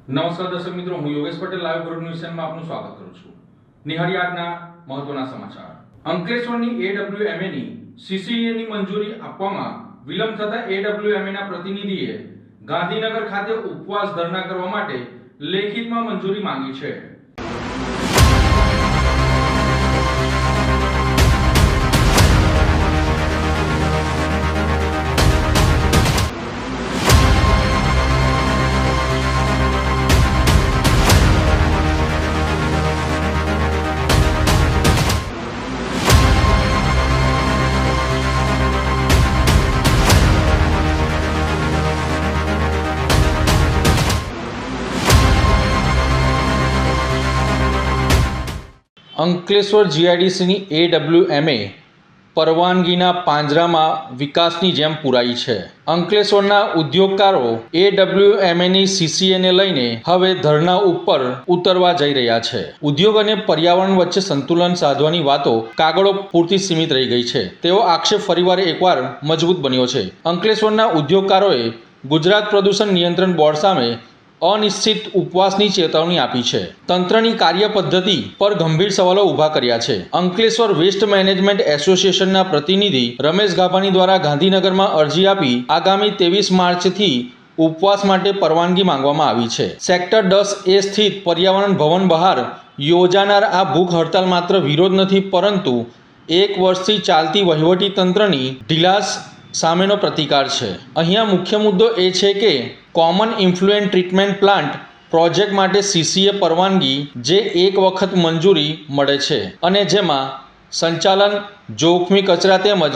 નમસ્કાર દર્શક મિત્રો, હું Yogesh Patel live group news ચેનલમાં આપનું સ્વાગત કરું છું. નિહાળી આજના મહત્વના સમાચાર. અંકલેશ્વરની AWMAની CCEની મંજૂરી આપવામાં વિલંબ થતા AWMAના પ્રતિનિધિએ ગાંધીનગર ખાતે ઉપવાસ ધરણા કરવા માટે લેખિતમાં મંજૂરી માંગી છે. અંકલેશ્વર GIDCની AWMA પરવાનગીના પાંજરામાં વિકાસની જેમ પુરાઈ છે. અંકલેશ્વરના ઉદ્યોગકારો AWMAની CCEને લઈને હવે ધરણા ઉપર ઉતરવા જઈ રહ્યા છે. ઉદ્યોગ અને પર્યાવરણ વચ્ચે સંતુલન સાધવાની વાતો કાગળો પૂરતી સીમિત રહી ગઈ છે. તેવો આક્ષેપ ફરીવાર એકવાર મજબૂત બન્યો છે. અંકલેશ્વરના ઉદ્યોગકારોએ ગુજરાત પ્રદૂષણ નિયંત્રણ બોર્ડ સામે અનિશ્ચિત ઉપવાસની ચેતવણી આપી છે. તંત્રની કાર્ય પદ્ધતિ પર ગંભીર સવાલો ઊભા કર્યા છે. અંકલેશ્વર વેસ્ટ મેનેજમેન્ટ એસોસિએશનના પ્રતિનિધિ રમેશ ગાભાણી દ્વારા ગાંધીનગરમાં અરજી આપી આગામી 23 માર્ચથી ઉપવાસ માટે પરવાનગી માંગવામાં આવી છે. સેક્ટર 10A સ્થિત પર્યાવરણ ભવન બહાર યોજાનાર આ ભૂખ હડતાલ માત્ર વિરોધ નથી, પરંતુ 1 વર્ષથી ચાલતી વહીવટી તંત્રની ઢીલાસ સામેનો પ્રતિકાર છે. અહીંયા મુખ્ય મુદ્દો એ છે કે કોમન ઇન્ફ્લુએન્ટ ટ્રીટમેન્ટ પ્લાન્ટ પ્રોજેક્ટ માટે CCE પરવાનગી જે એક વખત મંજૂરી મળે છે અને જેમાં સંચાલન, જોખમી કચરા તેમજ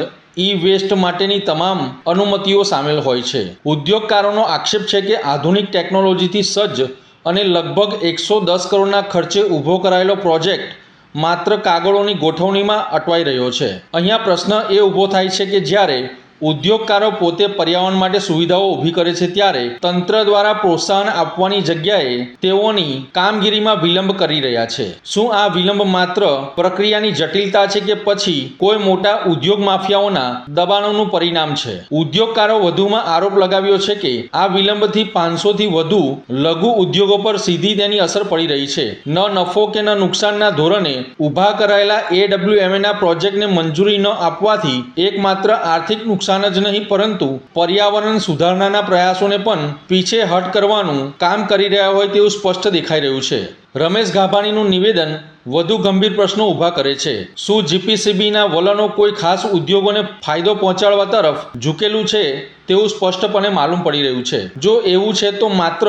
વેસ્ટ માટેની તમામ અનુમતિઓ સામેલ હોય છે. ઉદ્યોગકારોનો આક્ષેપ છે કે આધુનિક ટેકનોલોજીથી સજ્જ અને લગભગ 110 કરોડના ખર્ચે ઊભો કરાયેલો પ્રોજેક્ટ માત્ર કાગળોની ગોઠવણીમાં અટવાઈ રહ્યો છે. અહીંયા પ્રશ્ન એ ઊભો થાય છે કે જ્યારે ઉદ્યોગકારો પોતે પર્યાવરણ માટે સુવિધાઓ ઊભી કરે છે ત્યારે તંત્ર દ્વારા પ્રોત્સાહન આપવાની જગ્યાએ તેઓની કામગીરીમાં વિલંબ કરી રહ્યા છે. શું આ વિલંબ માત્ર પ્રક્રિયાની જટિલતા છે કે પછી કોઈ મોટા ઉદ્યોગ માફિયાઓના દબાણોનું પરિણામ છે? ઉદ્યોગકારો વધુમાં આરોપ લગાવ્યો છે કે આ વિલંબથી 500થી વધુ લઘુ ઉદ્યોગો પર સીધી તેની અસર પડી રહી છે. ન નફો કે ન નુકસાનના ધોરણે ઊભા કરાયેલા AWMAના પ્રોજેક્ટને મંજૂરી ન આપવાથી એકમાત્ર આર્થિક નુકસાન જ નહીં, પરંતુ પર્યાવરણ સુધારણાના પ્રયાસોને પણ પીછેહટ કરવાનું કામ કરી રહ્યા હોય તેવું સ્પષ્ટ દેખાઈ રહ્યું છે. રમેશ ગાભાણીનું નિવેદન વધુ ગંભીર પ્રશ્નો ઊભા કરે છે. શું GPCBના વલણો કોઈ ખાસ ઉદ્યોગોને ફાયદો પહોંચાડવા તરફ ઝૂકેલું છે તેવું સ્પષ્ટપણે માલુમ પડી રહ્યું છે? જો એવું છે તો માત્ર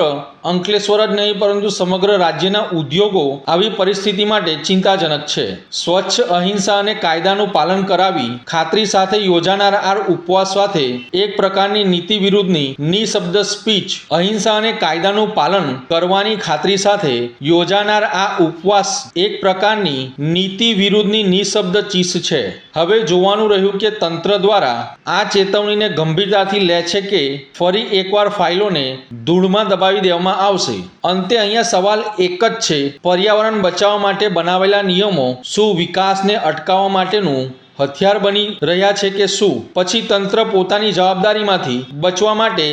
અંકલેશ્વર જ નહીં પરંતુ સમગ્ર રાજ્યના ઉદ્યોગો આવી પરિસ્થિતિ માટે ચિંતાજનક છે. સ્વચ્છ, અહિંસા અને કાયદાનું પાલન કરાવી ખાતરી સાથે યોજાનાર આ ઉપવાસ સાથે એક પ્રકારની નીતિ વિરુદ્ધની નિશબ્દ સ્પીચ, અહિંસા અને કાયદાનું પાલન કરવાની ખાતરી સાથે યોજાનાર આ ઉપવાસ એક પ્રકારની નીતિ વિરુદ્ધની નિશબ્દ ચીસ છે. હવે જોવાનું રહ્યું કે તંત્ર દ્વારા આ ચેતવણીને ગંભીરતાથી લે છે કે ફરી એકવાર ફાઇલોને ધૂળમાં દબાવી દેવામાં આવશે. અંતે અહીંયા સવાલ એક જ છે, પર્યાવરણ બચાવવા માટે બનાવેલા નિયમો શું વિકાસને અટકાવવા માટેનું હથિયાર બની રહ્યા છે કે શું પછી તંત્ર પોતાની જવાબદારીમાંથી બચવા માટે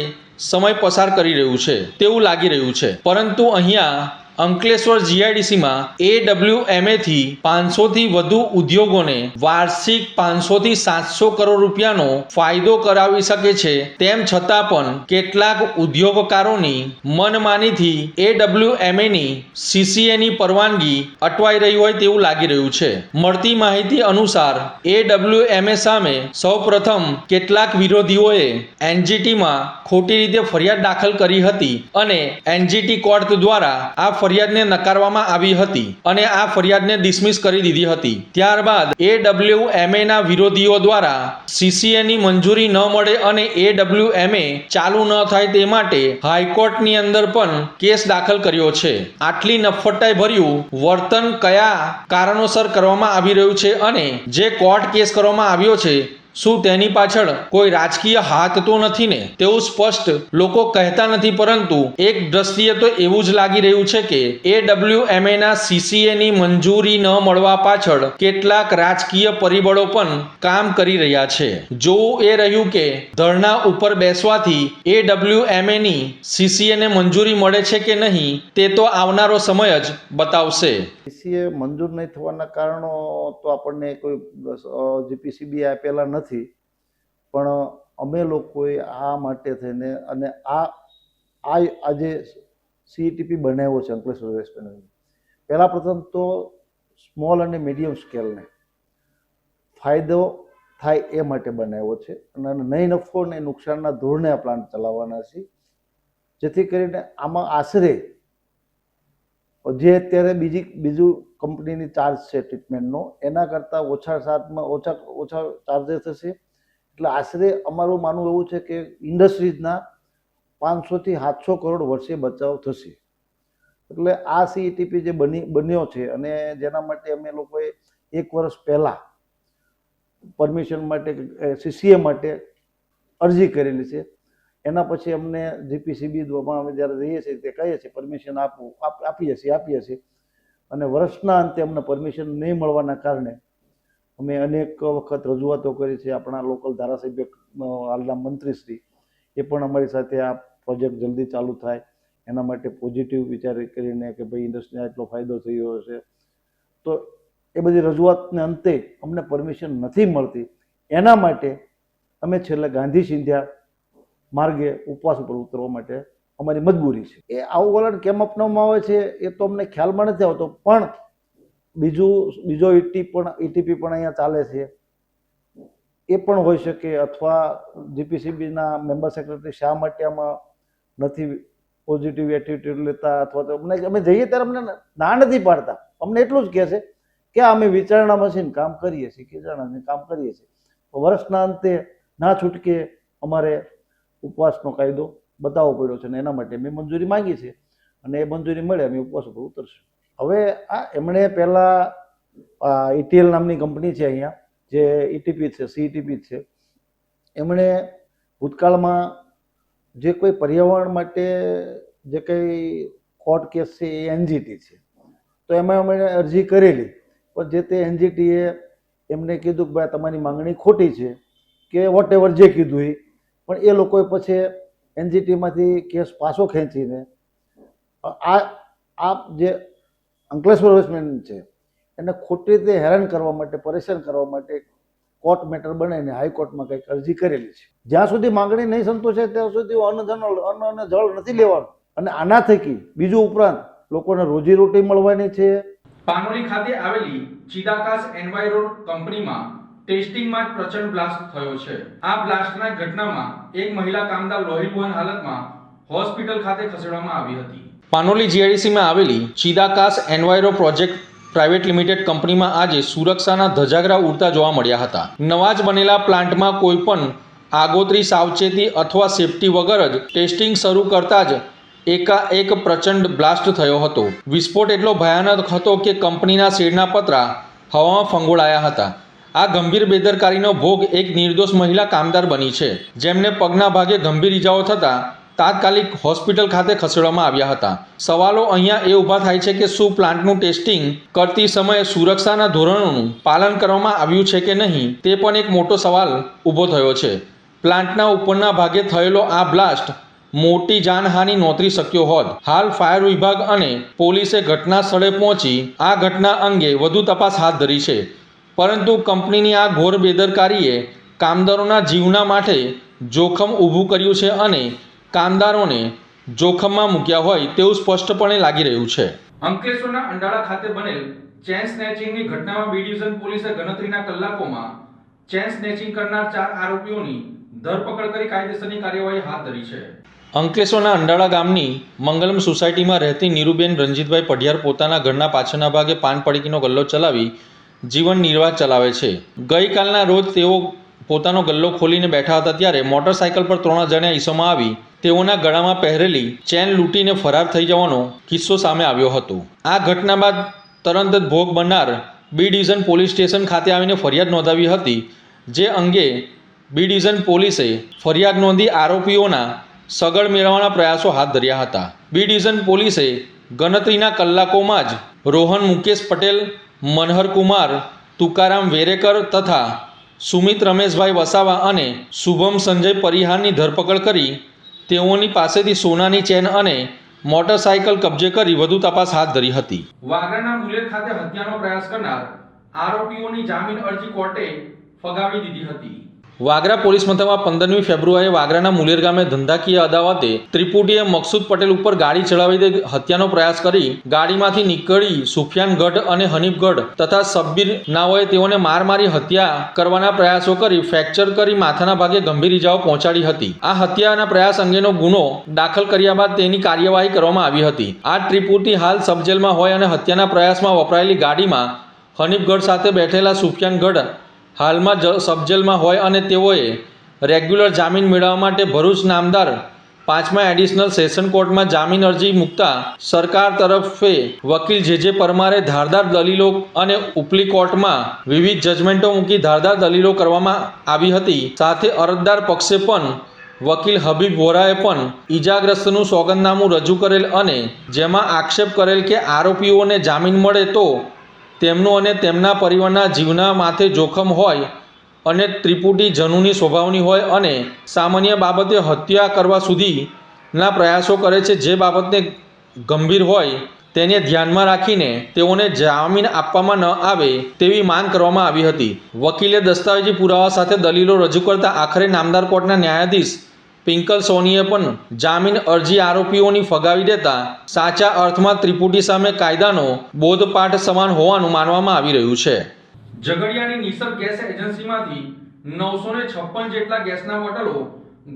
સમય પસાર કરી રહ્યું છે તેવું લાગી રહ્યું છે. પરંતુ અહીંયા અંકલેશ્વર GIDCમાં AWMAથી 500થી વધુ ઉદ્યોગોને વાર્ષિક 500થી 700 કરોડ રૂપિયાનો ફાયદો કરાવી શકે છે. તેમ છતાં પણ કેટલાક ઉદ્યોગકારોની મનમાનીથી AWMAની CCEની પરવાનગી અટવાઈ રહી હોય તેવું લાગી રહ્યું છે. મળતી માહિતી અનુસાર AWMA સામે સૌપ્રથમ કેટલાક વિરોધીઓએ NGTમાં ખોટી રીતે ફરિયાદ દાખલ કરી હતી અને NGT કોર્ટ દ્વારા આ ફરિયાદને નકારવામાં આવી હતી અને આ ફરિયાદને ડિસમિસ કરી દીધી હતી. ત્યારબાદ AWMAના વિરોધીઓ દ્વારા CCEની મંજૂરી ન મળે અને AWMA ચાલુ ન થાય તે માટે હાઈકોર્ટની અંદર પણ કેસ દાખલ કર્યો છે. આટલી નફ્ફટાઈ ભર્યું વર્તન કયા કારણોસર કરવામાં આવી રહ્યું છે અને જે કોર્ટ કેસ કરવામાં આવ્યો છે શું તેની પાછળ કોઈ રાજકીય હાથ તો નથી ને? તેવું સ્પષ્ટ લોકો કહેતા નથી, પરંતુ એક દ્રષ્ટિએ તો એવું જ લાગી રહ્યું છે કે AWMA ના CCA ની મંજૂરી ન મળવા પાછળ કેટલાક રાજકીય પરિબળો પણ કામ કરી રહ્યા છે. જોવું એ રહ્યું કે ધરણા ઉપર બેસવાથી AWMA ની CCA ને મંજૂરી મળે છે કે નહીં, તે તો આવનારો સમય જ બતાવશે. CCA મંજૂર નહીં થવાના કારણો તો આપણને કોઈ GPCB આપેલા નથી, પણ અમે લોકોએ આ માટે થઈને અને આજે CETP બનાવ્યો છે અંકલેશ્વર વેસ્ટ પેનલ. પહેલાં પ્રથમ તો સ્મોલ અને મીડિયમ સ્કેલને ફાયદો થાય એ માટે બનાવ્યો છે અને નહીં નફો ને નુકસાનના ધોરણે આ પ્લાન્ટ ચલાવવાના છે, જેથી કરીને આમાં આશરે જે અત્યારે બીજું કંપનીની ચાર્જ છે ટ્રીટમેન્ટનો, એના કરતાં ઓછા ચાર્જેસ થશે. એટલે આશરે અમારું માનવું એવું છે કે ઇન્ડસ્ટ્રીઝના 500 થી 700 કરોડ વર્ષે બચાવ થશે. એટલે આ CETP જે બન્યો છે અને જેના માટે અમે લોકોએ 1 વર્ષ પહેલાં પરમિશન માટે CCA માટે અરજી કરેલી છે. એના પછી અમને GPCBમાં અમે જ્યારે રહીએ છીએ તે કહીએ છીએ પરમિશન આપીએ છીએ અને વર્ષના અંતે અમને પરમિશન નહીં મળવાના કારણે અમે અનેક વખત રજૂઆતો કરી છે. આપણા લોકલ ધારાસભ્ય હાલના મંત્રીશ્રી એ પણ અમારી સાથે આ પ્રોજેક્ટ જલ્દી ચાલુ થાય એના માટે પોઝિટિવ વિચાર કરીને કે ભાઈ ઇન્ડસ્ટ્રીને એટલો ફાયદો થયો હશે, તો એ બધી રજૂઆતને અંતે અમને પરમિશન નથી મળતી. એના માટે અમે છેલ્લે ગાંધી સિંધિયા માર્ગે ઉપવાસ ઉપર ઉતરવા માટે અમારી મજબૂરી છે. એ આવું વલણ કેમ અપનાવવામાં આવે છે એ તો અમને ખ્યાલમાં નથી આવતો, પણ બીજો ETP પણ અહીંયા ચાલે છે, એ પણ હોઈ શકે. અથવા GPCBના મેમ્બર સેક્રેટરી શા માટે આમાં નથી પોઝિટિવ એટીટ્યુડ લેતા, અથવા તો અમે જઈએ ત્યારે અમને ના નથી પાડતા. અમને એટલું જ કહે છે કે અમે વિચારણા મશીન કામ કરીએ છીએ, વર્ષના અંતે ના છૂટકે અમારે ઉપવાસનો કાયદો બતાવવો પડ્યો છે અને એના માટે મેં મંજૂરી માંગી છે અને એ મંજૂરી મળે અમે ઉપવાસ ઉપર ઉતરશું. હવે એમણે પહેલાં ETL નામની કંપની છે અહીંયા જે ETP છે, CETP છે, એમણે ભૂતકાળમાં જે કોઈ પર્યાવરણ માટે જે કંઈ કોર્ટ કેસ છે એ NGT છે, તો એમાં અમે અરજી કરેલી, પણ જે તે NGTએ એમને કીધું કે ભાઈ તમારી માંગણી ખોટી છે કે વોટ એવર જે કીધું એ, પણ એ લોકોએ પછી NGTમાંથી કેસ પાછો ખેંચીને આ જે અંકલેશ્વર વેસ્ટમેન છે એને ખોટી રીતે હેરાન કરવા માટે, પરેશાન કરવા માટે કોર્ટ મેટર બનાવીને હાઈકોર્ટમાં કંઈક અરજી કરેલી છે. જ્યાં સુધી માંગણી નહીં સંતોષે ત્યાં સુધી અન્ન અને જળ નથી લેવાનું અને આના થકી બીજું ઉપરાંત લોકોને રોજીરોટી મળવાની છે. પાનોલી ખાતે આવેલી ચિદાકાશ એન્વાયરો કંપનીમાં ટેસ્ટિંગમાં જ પ્રચંડ બ્લાસ્ટ થયો છે. આ બ્લાસ્ટના ઘટનામાં એક મહિલા કામદાર લોહીલુહાણ હાલતમાં હોસ્પિટલ ખાતે ખસેડવામાં આવી હતી. પાનોલી GIDCમાં આવેલી ચિદાકાશ એન્વાયરો પ્રોજેક્ટ પ્રાઇવેટ લિમિટેડ કંપનીમાં આજે સુરક્ષાના ધજાગરા ઉડતા જોવા મળ્યા હતા. નવા જ બનેલા પ્લાન્ટમાં કોઈ પણ આગોતરી સાવચેતી અથવા સેફટી વગર જ ટેસ્ટિંગ શરૂ કરતા જ એકાએક પ્રચંડ બ્લાસ્ટ થયો હતો. વિસ્ફોટ એટલો ભયાનક હતો કે કંપનીના શેડના પતરા હવામાં ફંગોળાયા હતા. આ ગંભીર બેદરકારીનો ભોગ એક નિર્દોષ મહિલા કામદાર બની છે, જેમને પગના ભાગે ગંભીર ઇજાઓ થતાં તાત્કાલિક હોસ્પિટલ ખાતે ખસેડવામાં આવ્યા હતા. સવાલો અહીંયા એ ઊભા થાય છે કે શું પ્લાન્ટનું ટેસ્ટિંગ કરતી સમયે સુરક્ષાના ધોરણોનું પાલન કરવામાં આવ્યું છે કે નહીં, તે પણ એક મોટો સવાલ ઊભો થયો છે. પ્લાન્ટના ઉપરના ભાગે થયેલો આ બ્લાસ્ટ મોટી જાનહાનિ નોંધી શક્યો હોત. હાલ ફાયર વિભાગ અને પોલીસે ઘટના સ્થળે પહોંચી આ ઘટના અંગે વધુ તપાસ હાથ ધરી છે, પરંતુ કંપનીની આ ઘોર બેદરકારીએ કામદારોના જીવના માટે જોખમ ઊભું કર્યું છે અને કામદારોને જોખમમાં મૂક્યા હોય તેવું સ્પષ્ટપણે લાગી રહ્યું છે. અંકલેશ્વરના અંડાળા ખાતે બનેલ ચેન સ્નેચિંગની ઘટનામાં બી ડિવિઝન પોલીસે ગણતરીના કલાકોમાં ચેન સ્નેચિંગ કરનાર 4 આરોપીઓની ધરપકડ કરી કાયદેસરની કાર્યવાહી હાથ ધરી છે. અંકલેશ્વરના અંડાળા ગામની મંગલમ સોસાયટીમાં રહેતી નીરુબેન રંજીતભાઈ પઢિયાર પોતાના ઘરના પાછળના ભાગે પાન પડીકીનો ગલ્લો ચલાવી જીવન નિર્વાહ ચલાવે છે. ગઈકાલના રોજ તેઓ પોતાનો ગલ્લો ખોલીને બેઠા હતા ત્યારે મોટરસાયકલ પર 3 અજાણ્યા ઈસમો આવી તેઓના ગળામાં પહેરેલી ચેન લૂંટીને ફરાર થઈ જવાનો કિસ્સો સામે આવ્યો હતો. આ ઘટના બાદ તરત જ ભોગ બનનાર બી ડિવિઝન પોલીસ સ્ટેશન ખાતે આવીને ફરિયાદ નોંધાવી હતી જે અંગે બી ડિવિઝન પોલીસે ફરિયાદ નોંધી આરોપીઓના સગળ મેળવવાના પ્રયાસો હાથ ધર્યા હતા. બી ડિવિઝન પોલીસે ગણતરીના કલાકોમાં જ રોહન મુકેશ પટેલ, મનહર કુમાર તુકારામ વેરેકર તથા સુમિત રમેશભાઈ વસાવા અને શુભમ સંજય પરિહારની ધરપકડ કરી તેઓની પાસેથી સોનાની ચેન અને મોટરસાયકલ કબજે કરી વધુ તપાસ હાથ ધરી હતી. વાગરાના મુલેર ખાતે હત્યાનો પ્રયાસ કરનાર આરોપીઓની જામીન અરજી કોર્ટે ફગાવી દીધી હતી. વાગરા પોલીસ મથકમાં 15મી ફેબ્રુઆરીએ વાગરાના મુલેર ગામે ધંધાકીય અદાવતે ત્રિપુટીએ મકસૂદ પટેલ ઉપર ગાડી ચડાવી દઈ હત્યાનો પ્રયાસ કરી ગાડીમાંથી નીકળી સુફિયાનગઢ અને હનીફગઢ તથા સબ્બીર નાઓએ તેઓને માર મારી હત્યા કરવાના પ્રયાસો કરી ફ્રેક્ચર કરી માથાના ભાગે ગંભીર ઇજાઓ પહોંચાડી હતી. આ હત્યાના પ્રયાસ અંગેનો ગુનો દાખલ કર્યા બાદ તેની કાર્યવાહી કરવામાં આવી હતી. આ ત્રિપુટી હાલ સબજેલમાં હોય અને હત્યાના પ્રયાસમાં વપરાયેલી ગાડીમાં હનીફગઢ સાથે બેઠેલા સુફિયાનગઢ હાલમાં સબજેલમાં હોય અને તેઓએ રેગ્યુલર જામીન મેળવવા માટે ભરૂચ નામદાર 5મા એડિશનલ સેશન કોર્ટમાં જામીન અરજી મૂકતા સરકાર તરફે વકીલ જે પરમારે ધારદાર દલીલો અને ઉપલી કોર્ટમાં વિવિધ જજમેન્ટો મૂકી ધારદાર દલીલો કરવામાં આવી હતી. સાથે અરજદાર પક્ષે પણ વકીલ હબીબ વોરાએ પણ ઈજાગ્રસ્તનું સોગંદનામું રજૂ કરેલ અને જેમાં આક્ષેપ કરેલ કે આરોપીઓને જામીન મળે તો તેમનું અને તેમના પરિવારના જીવના માથે જોખમ હોય અને ત્રિપુટી જનૂની સ્વભાવની હોય અને સામાન્ય બાબતે હત્યા કરવા સુધીના પ્રયાસો કરે છે. જે બાબતને ગંભીર હોય તેને ધ્યાનમાં રાખીને તેઓને જામીન આપવામાં ન આવે તેવી માંગ કરવામાં આવી હતી. વકીલે દસ્તાવેજી પુરાવા સાથે દલીલો રજૂ કરતા આખરે નામદાર કોર્ટના ન્યાયાધીશ પિંકલ સોનીએ પણ જામીન અરજી આરોપીઓની ફગાવી દેતા સાચા અર્થમાં ત્રિપુટી સામે કાયદાનો બોધપાઠ સમાન હોવાનું માનવામાં આવી રહ્યું છે. ઝઘડિયાની નિસર્ગ ગેસ એજન્સીમાંથી 956 જેટલા ગેસના બોટલો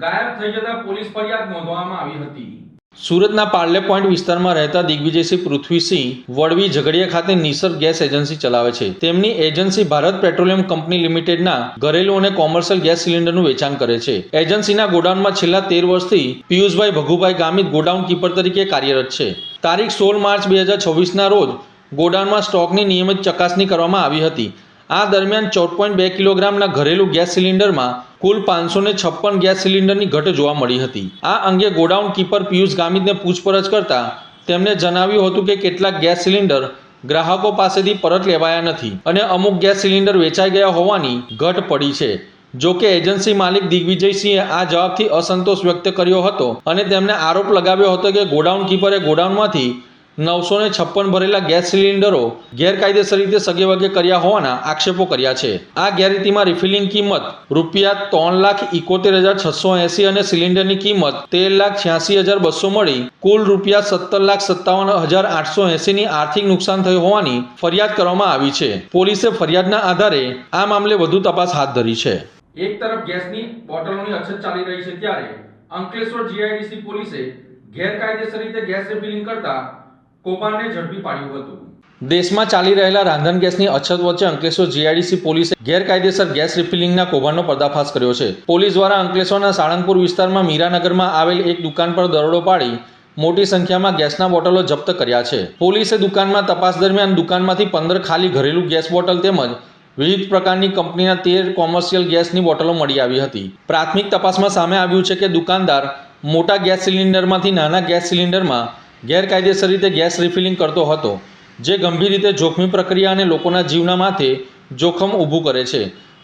ગાયબ થઈ જતા પોલીસ ફરિયાદ નોંધવામાં આવી હતી. સુરતના પાર્લે પોઈન્ટ વિસ્તારમાં રહેતા દિગ્વિજયસિંહ પૃથ્વીસિંહ વડવી ઝઘડિયા ખાતે નિસર્ગ ગેસ એજન્સી ચલાવે છે. તેમની એજન્સી ભારત પેટ્રોલિયમ કંપની લિમિટેડના ઘરેલું અને કોમર્શિયલ ગેસ સિલિન્ડરનું વેચાણ કરે છે. એજન્સીના ગોડાઉનમાં છેલ્લા 13 વર્ષથી પિયુષભાઈ ભગુભાઈ ગામિત ગોડાઉન કીપર તરીકે કાર્યરત છે. તારીખ 16 માર્ચ 2026ના રોજ ગોડાઉનમાં સ્ટોકની નિયમિત ચકાસણી કરવામાં આવી હતી. આ દરમિયાન 14.2 કિલોગ્રામના ઘરેલું ગેસ સિલિન્ડરમાં કુલ 556 ગેસ સિલિન્ડરની ઘટ જોવા મળી હતી. આ અંગે ગોડાઉન કીપર પિયુષ ગામિતને પૂછપરછ કરતા તેમણે જણાવ્યું હતું કે કેટલાક ગેસ સિલિન્ડર ગ્રાહકો પાસેથી પરત લેવાયા નથી અને અમુક ગેસ સિલિન્ડર વેચાઈ ગયા હોવાની ઘટ પડી છે. જો કે એજન્સી માલિક દિગ્વિજયસિંહે આ જવાબથી અસંતોષ વ્યક્ત કર્યો હતો અને તેમણે આરોપ લગાવ્યો હતો કે ગોડાઉન કીપરે ગોડાઉનમાંથી 956 ભરેલા ગેસ સિલિન્ડરો ગેરકાયદેસર રીતે સગેવગે કર્યા હોવાના આક્ષેપો કર્યા છે. આ ગેરરીતિમાં રિફિલિંગ કિંમત ₹3,71,680 અને સિલિન્ડરની કિંમત ₹13,86,200 મળી કુલ ₹17,57,880 ની આર્થિક નુકસાન થયું હોવાની ફરિયાદ કરવામાં આવી છે. પોલીસે ફરિયાદના આધારે આ મામલે વધુ તપાસ હાથ ધરી છે. એક તરફ ગેસની બોટલોની અછત ચાલી રહી છે ત્યારે અંકલેશ્વર જીઆઈડીસી પોલીસે ગેરકાયદેસર રીતે ગેસ રિફિલિંગ કરતા કૌભાંડને ઝડપી પાડ્યું હતું. દેશમાં ચાલી રહેલા રાંધણ ગેસની અછત વચ્ચે અંકલેશ્વર જીઆઈડીસી પોલીસે ગેરકાયદેસર ગેસ રિફિલિંગના કૌભાંડનો પર્દાફાશ કર્યો છે. પોલીસ દ્વારા અંકલેશ્વરના સાળંગપુર વિસ્તારમાં મીરાનગરમાં આવેલ એક દુકાન પર દરોડો પાડી મોટી સંખ્યામાં ગેસના બોટલો જપ્ત કર્યા છે. પોલીસે દુકાનમાં તપાસ દરમિયાન દુકાનમાંથી 15 ખાલી ઘરેલું ગેસ બોટલ તેમજ વિવિધ પ્રકારની કંપનીના 13 કોમર્શિયલ ગેસની બોટલો મળી આવી હતી. પ્રાથમિક તપાસમાં સામે આવ્યું છે કે દુકાનદાર મોટા ગેસ સિલિન્ડરમાંથી નાના ગેસ સિલિન્ડરમાં ગેરકાયદેસર રીતે ગેસ રિફિલિંગ કરતો હતો, જે ગંભીર રીતે જોખમી પ્રક્રિયા અને લોકોના જીવના માથે જોખમ ઊભું કરે છે.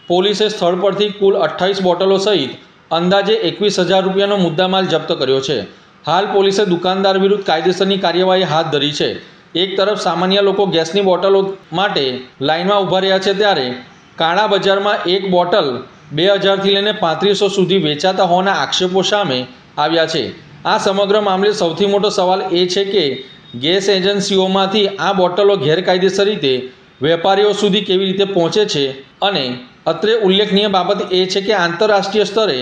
પોલીસે સ્થળ પરથી કુલ 28 બોટલો સહિત અંદાજે 21,000 રૂપિયાનો મુદ્દામાલ જપ્ત કર્યો છે. હાલ પોલીસે દુકાનદાર વિરુદ્ધ કાયદેસરની કાર્યવાહી હાથ ધરી છે. એક તરફ સામાન્ય લોકો ગેસની બોટલો માટે લાઇનમાં ઊભા રહ્યા છે ત્યારે કાળા બજારમાં એક બોટલ 2,000થી લઈને 3500 સુધી વેચાતા હોવાના આક્ષેપો સામે આવ્યા છે. આ સમગ્ર મામલે સૌથી મોટો સવાલ એ છે કે ગેસ એજન્સીઓમાંથી આ બોટલો ગેરકાયદેસર રીતે વેપારીઓ સુધી કેવી રીતે પહોંચે છે અને અત્રે ઉલ્લેખનીય બાબત એ છે કે આંતરરાષ્ટ્રીય સ્તરે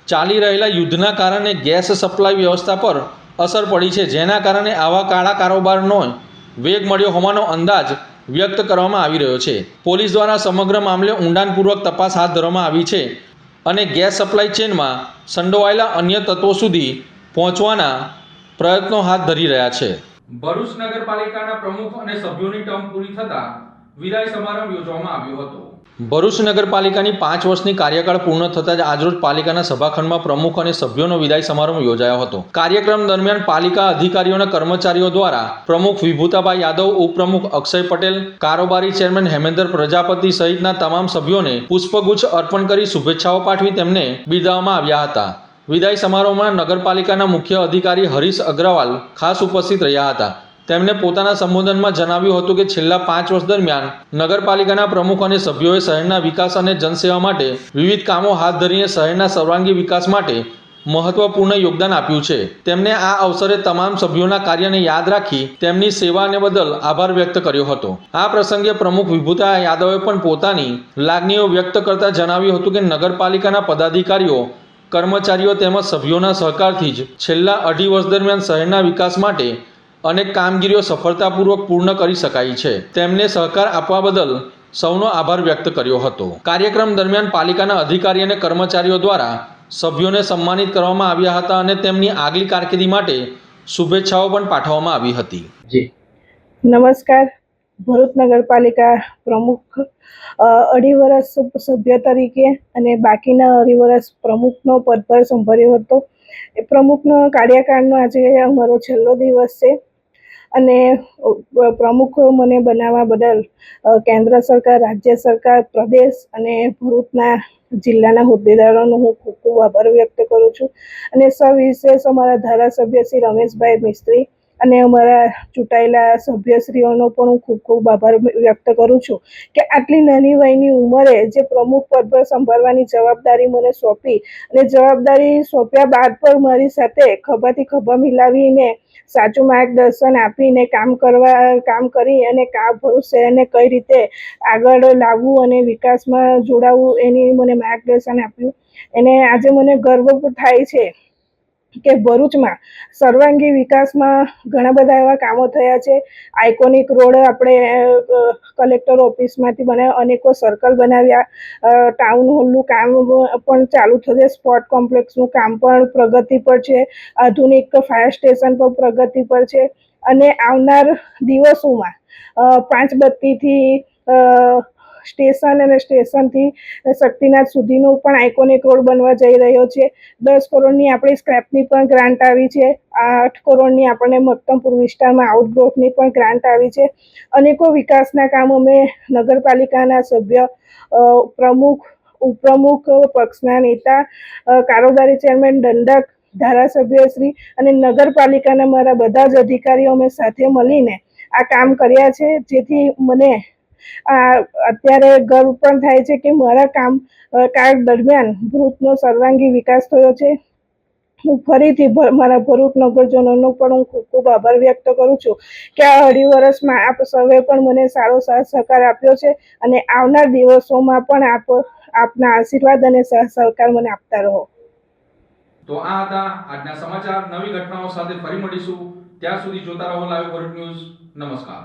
ચાલી રહેલા યુદ્ધના કારણે ગેસ સપ્લાય વ્યવસ્થા પર અસર પડી છે, જેના કારણે આવા કાળા કારોબારનો વેગ મળ્યો હોવાનો અંદાજ વ્યક્ત કરવામાં આવી રહ્યો છે. પોલીસ દ્વારા સમગ્ર મામલે ઊંડાણપૂર્વક તપાસ હાથ ધરવામાં આવી છે અને ગેસ સપ્લાય ચેનમાં સંડોવાયેલા અન્ય તત્વો સુધી પહોંચવાના પ્રયત્નો હાથ ધરી રહ્યા છે. ભરૂચ નગરપાલિકાના પ્રમુખ અને સભ્યોની ટર્મ પૂરી થતાં વિદાય સમારંભ યોજવામાં આવ્યો હતો. ભરૂચ નગરપાલિકાની 5 વર્ષની કાર્યકાળ પૂર્ણ થતાં જ આજરોજ પાલિકાના સભાખંડમાં પ્રમુખ અને સભ્યોનો વિદાય સમારંભ યોજાયો હતો. કાર્યક્રમ દરમિયાન પાલિકા અધિકારીઓ અને કર્મચારીઓ દ્વારા પ્રમુખ વિભૂતાભાઈ યાદવ, ઉપપ્રમુખ અક્ષય પટેલ, કારોબારી ચેરમેન હેમેન્દ્ર પ્રજાપતિ સહિતના તમામ સભ્યોને પુષ્પગુચ્છ અર્પણ કરી શુભેચ્છાઓ પાઠવી તેમને બિરદાવવામાં આવ્યા હતા. વિદાય સમારોહમાં નગરપાલિકાના મુખ્ય અધિકારી હરીશ અગ્રવાલ ખાસ ઉપસ્થિત રહ્યા હતા. તેમણે પોતાના સંબોધનમાં જણાવ્યું હતું કે છેલ્લા 5 વર્ષ દરમિયાન નગરપાલિકાના પ્રમુખ અને સભ્યોએ શહેરના વિકાસ અને જનસેવા માટે વિવિધ કામો હાથ ધરીને શહેરના સર્વાંગી વિકાસ માટે મહત્વપૂર્ણ યોગદાન આપ્યું છે. તેમણે આ અવસરે તમામ સભ્યોના કાર્યને યાદ રાખી તેમની સેવાને બદલ આભાર વ્યક્ત કર્યો હતો. આ પ્રસંગે પ્રમુખ વિભૂતા યાદવે પણ પોતાની લાગણીઓ વ્યક્ત કરતા જણાવ્યું હતું કે નગરપાલિકાના પદાધિકારીઓ, કર્મચારીઓ તેમજ સભ્યોના સહકારથી જ છેલ્લા 2.5 વર્ષ દરમિયાન શહેરના વિકાસ માટે અનેક કામગીરીઓ સફળતાપૂર્વક પૂર્ણ કરી શકાઈ છે. તેમને સહકાર આપવા બદલ સૌનો આભાર વ્યક્ત કર્યો હતો. કાર્યક્રમ દરમિયાન પાલિકાના અધિકારી અને કર્મચારીઓ દ્વારા સભ્યોને સન્માનિત કરવામાં આવ્યા હતા અને તેમની આગલી કારકિર્દી માટે શુભેચ્છાઓ પણ પાઠવવામાં આવી હતી. નમસ્કાર. ભરૂચ નગરપાલિકા પ્રમુખ 2.5 વર્ષ સભ્ય તરીકે અને બાકીના 2.5 વર્ષ પ્રમુખનો પદભાર સંભાળ્યો હતો. એ પ્રમુખનો કાર્યકાળનો આજે અમારો છેલ્લો દિવસ છે અને પ્રમુખ મને બનાવવા બદલ કેન્દ્ર સરકાર, રાજ્ય સરકાર, પ્રદેશ અને ભરૂચના જિલ્લાના હોદ્દેદારોનો હું ખૂબ ખૂબ આભાર વ્યક્ત કરું છું અને સવિશેષ અમારા ધારાસભ્ય શ્રી રમેશભાઈ મિસ્ત્રી અને અમારા ચૂંટાયેલા સભ્યશ્રીઓનો પણ હું ખૂબ ખૂબ આભાર વ્યક્ત કરું છું કે આટલી નાની વયની ઉંમરે જે પ્રમુખ પદ પર સંભાળવાની જવાબદારી મને સોંપી અને જવાબદારી સોંપ્યા બાદ પણ મારી સાથે ખભાથી ખભા મિલાવીને સાચું માર્ગદર્શન આપીને કામ કરી અને ભરૂચ શહેરને કઈ રીતે આગળ લાવવું અને વિકાસમાં જોડાવવું એની મને માર્ગદર્શન આપ્યું. એને આજે મને ગર્વ થાય છે કે ભરૂચમાં સર્વાંગી વિકાસમાં ઘણા બધા એવા કામો થયા છે. આઇકોનિક રોડ આપણે કલેક્ટર ઓફિસમાંથી બનાવ્યા, અનેકો સર્કલ બનાવ્યા, ટાઉન હોલનું કામ પણ ચાલુ થશે, સ્પોર્ટ કોમ્પ્લેક્સનું કામ પણ પ્રગતિ પર છે, આધુનિક ફાયર સ્ટેશન પણ પ્રગતિ પર છે અને આવનાર દિવસોમાં 5 બત્તીથી સ્ટેશન અને સ્ટેશનથી શક્તિનાથ સુધીનો પણ આઇકોનિક રોડ બનવા જઈ રહ્યો છે. 10 કરોડની આપણી સ્ક્રેપની પણ ગ્રાન્ટ આવી છે. 8 કરોડની આપણને મક્તમપુર વિસ્તારમાં આઉટગ્રોથની પણ ગ્રાન્ટ આવી છે. અનેકો વિકાસના કામ અમે નગરપાલિકાના સભ્ય, પ્રમુખ, ઉપપ્રમુખ, પક્ષના નેતા, કારોબારી ચેરમેન, દંડક, ધારાસભ્યશ્રી અને નગરપાલિકાના મારા બધા જ અધિકારીઓ અમે સાથે મળીને આ કામ કર્યા છે. જેથી મને અત્યારે ગર્વ પણ થાય છે કે મારા કાળ દરમિયાન ભરૂચનો સર્વાંગી વિકાસ થયો છે. હું ફરીથી મારા ભરૂચ નગરજનોનો પણ હું ખૂબ ખૂબ આભાર વ્યક્ત કરું છું કે આ 2.5 વર્ષમાં આપ સૌએ પણ મને સારો સાથ સહકાર આપ્યો છે અને આવનાર દિવસોમાં પણ આપના આશીર્વાદ અને સહકાર મને આપતા રહો. તો આ હતા આજના સમાચાર. નવી ઘટનાઓ સાથે ફરી મળીશું. ત્યાં સુધી જોતા રહો લાઈવ ભરૂચ ન્યૂઝ. નમસ્કાર.